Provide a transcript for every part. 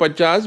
50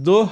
2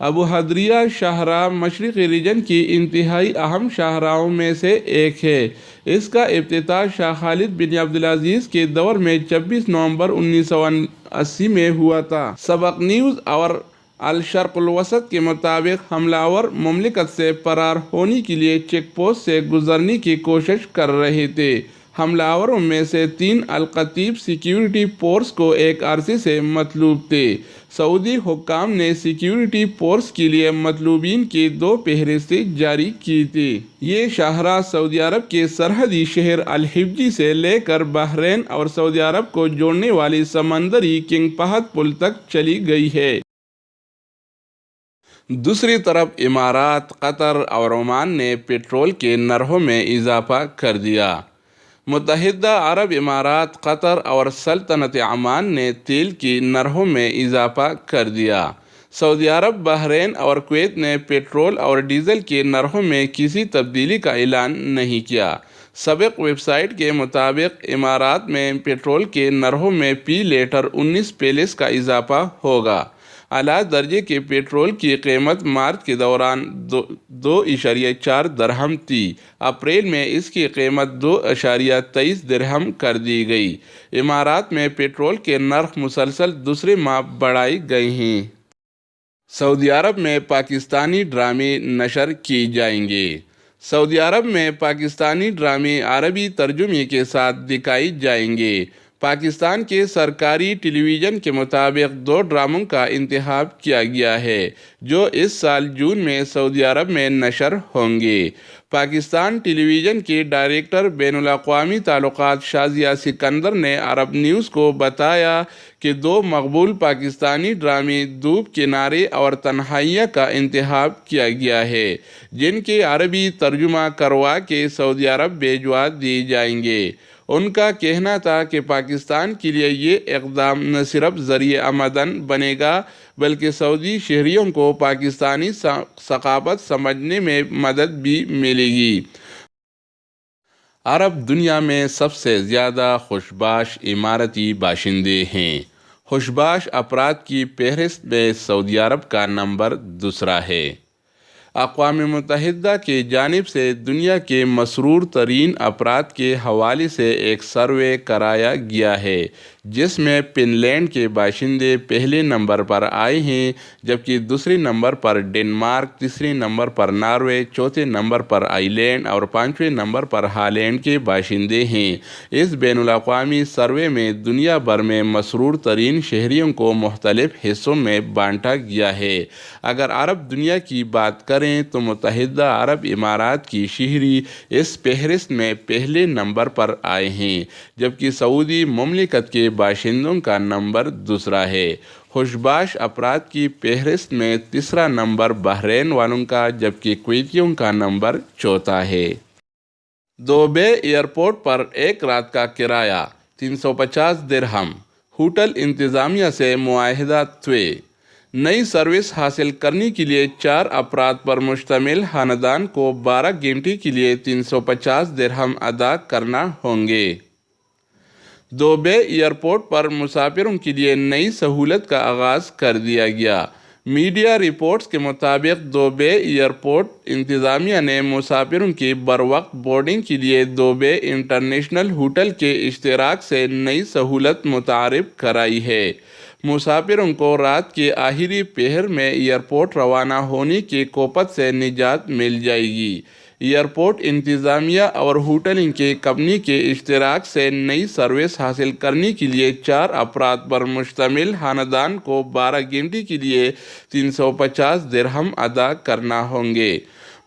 ابو حدریہ شاہراہ مشرقی ریجن کی انتہائی اہم شاہراہوں میں سے ایک ہے۔ اس کا افتتاح شاہ خالد بن عبدالعزیز کے دور میں 26 نومبر 1980 میں ہوا تھا۔ سبق نیوز اور الشرق الاوسط کے مطابق حملہ آور مملکت سے فرار ہونے کے لیے چیک پوسٹ سے گزرنے کی کوشش کر رہے تھے۔ حملہ آوروں میں سے 3 القطیف سیکیورٹی فورس کو ایک عرصے سے مطلوب تھے۔ سعودی حکام نے سیکیورٹی فورس کے لیے مطلوبین کی 2 فہرستیں جاری کی تھی۔ یہ شاہراہ سعودی عرب کے سرحدی شہر الحجی سے لے کر بحرین اور سعودی عرب کو جوڑنے والی سمندری کنگ فہد پل تک چلی گئی ہے۔ دوسری طرف امارات، قطر اور عمان نے پیٹرول کے نرخوں میں اضافہ کر دیا۔ متحدہ عرب امارات، قطر اور سلطنت عمان نے تیل کی نرخوں میں اضافہ کر دیا۔ سعودی عرب، بحرین اور کویت نے پیٹرول اور ڈیزل کے نرخوں میں کسی تبدیلی کا اعلان نہیں کیا۔ سابق ویب سائٹ کے مطابق امارات میں پیٹرول کے نرخوں میں فی لیٹر 19 پیسے کا اضافہ ہوگا۔ اعلیٰ درجے کے پیٹرول کی قیمت مارچ کے دوران 2.4 درہم تھی۔ اپریل میں اس کی قیمت 2.23 درہم کر دی گئی۔ امارات میں پیٹرول کے نرخ مسلسل دوسرے ماہ بڑھائے گئے ہیں۔ سعودی عرب میں پاکستانی ڈرامے نشر کیے جائیں گے۔ سعودی عرب میں پاکستانی ڈرامے عربی ترجمے کے ساتھ دکھائے جائیں گے۔ پاکستان کے سرکاری ٹیلی ویژن کے مطابق 2 ڈراموں کا انتخاب کیا گیا ہے جو اس سال جون میں سعودی عرب میں نشر ہوں گے۔ پاکستان ٹیلی ویژن کے ڈائریکٹر بین الاقوامی تعلقات شازیہ سکندر نے عرب نیوز کو بتایا کہ 2 مقبول پاکستانی ڈرامے دھوپ کنارے اور تنہائیاں کا انتخاب کیا گیا ہے جن کے عربی ترجمہ کروا کے سعودی عرب بھیجوا دیے جائیں گے۔ ان کا کہنا تھا کہ پاکستان کے لیے یہ اقدام نہ صرف ذریعہ آمدن بنے گا بلکہ سعودی شہریوں کو پاکستانی ثقافت سمجھنے میں مدد بھی ملے گی۔ عرب دنیا میں سب سے زیادہ خوشباش اماراتی باشندے ہیں۔ خوشباش افراد کی فہرست میں سعودی عرب کا نمبر 2 ہے۔ اقوام متحدہ کی جانب سے دنیا کے مسرور ترین افراد کے حوالے سے ایک سروے کرایا گیا ہے جس میں فن لینڈ کے باشندے پہلے نمبر پر آئے ہیں جبکہ دوسرے نمبر پر ڈنمارک، تیسرے نمبر پر ناروے، چوتھے نمبر پر آئی لینڈ اور 5ویں نمبر پر ہالینڈ کے باشندے ہیں۔ اس بین الاقوامی سروے میں دنیا بھر میں مسرور ترین شہریوں کو مختلف حصوں میں بانٹا گیا ہے۔ اگر عرب دنیا کی بات کریں تو متحدہ عرب امارات کی شہری اس فہرست میں پہلے نمبر پر آئے ہیں جبکہ سعودی مملکت کے باشندوں کا نمبر 2 ہے۔ خوشباش افراد کی فہرست میں تیسرا نمبر بحرین والوں کا جبکہ کویتیوں کا نمبر 4 ہے۔ دبئی ایئرپورٹ پر ایک رات کا کرایہ 350 درہم، ہوٹل انتظامیہ سے معاہدہ طے۔ نئی سروس حاصل کرنے کے لیے 4 افراد پر مشتمل خاندان کو 12 گھنٹے کے لیے 350 درہم ادا کرنا ہوں گے۔ دبئی ایئرپورٹ پر مسافروں کے لیے نئی سہولت کا آغاز کر دیا گیا۔ میڈیا رپورٹس کے مطابق دبئی ایئرپورٹ انتظامیہ نے مسافروں کی بروقت بورڈنگ کے لیے دبئی انٹرنیشنل ہوٹل کے اشتراک سے نئی سہولت متعارف کرائی ہے۔ مسافروں کو رات کے آخری پہر میں ایئرپورٹ روانہ ہونے کی کوپت سے نجات مل جائے گی۔ ایئرپورٹ انتظامیہ اور ہوٹلنگ کی کمپنی کے اشتراک سے نئی سروس حاصل کرنے کے لیے 4 افراد پر مشتمل خاندان کو 12 گھنٹے کے لیے 350 درہم ادا کرنا ہوں گے۔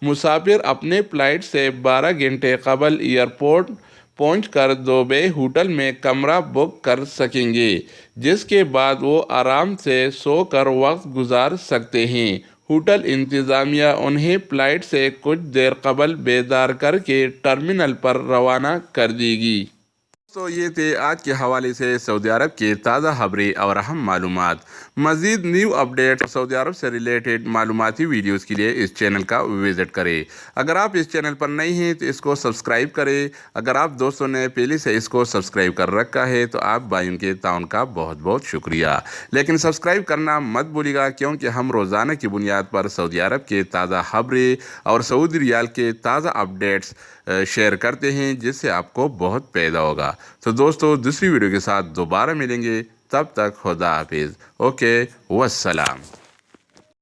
مسافر اپنے فلائٹ سے 12 گھنٹے قبل ایئرپورٹ پہنچ کر دبئی ہوٹل میں کمرہ بک کر سکیں گے جس کے بعد وہ آرام سے سو کر وقت گزار سکتے ہیں۔ ہوٹل انتظامیہ انہیں فلائٹ سے کچھ دیر قبل بیدار کر کے ٹرمینل پر روانہ کر دے گی۔ دوستو یہ تھے آج کے حوالے سے سعودی عرب کے تازہ خبریں اور اہم معلومات۔ مزید نیو اپڈیٹ اور سعودی عرب سے ریلیٹڈ معلوماتی ویڈیوز کے لیے اس چینل کا وزٹ کریں۔ اگر آپ اس چینل پر نئے ہیں تو اس کو سبسکرائب کریں۔ اگر آپ دوستوں نے پہلے سے اس کو سبسکرائب کر رکھا ہے تو آپ بھائیوں کے تعاون کا بہت بہت شکریہ، لیکن سبسکرائب کرنا مت بھولیے گا، کیونکہ ہم روزانہ کی بنیاد پر سعودی عرب کے تازہ خبریں اور سعودی ریال کے تازہ اپڈیٹس شیئر کرتے ہیں، جس سے آپ کو بہت پیدا ہوگا۔ تو دوستو دوسری ویڈیو کے ساتھ دوبارہ ملیں گے، تب تک خدا حافظ، اوکے، والسلام۔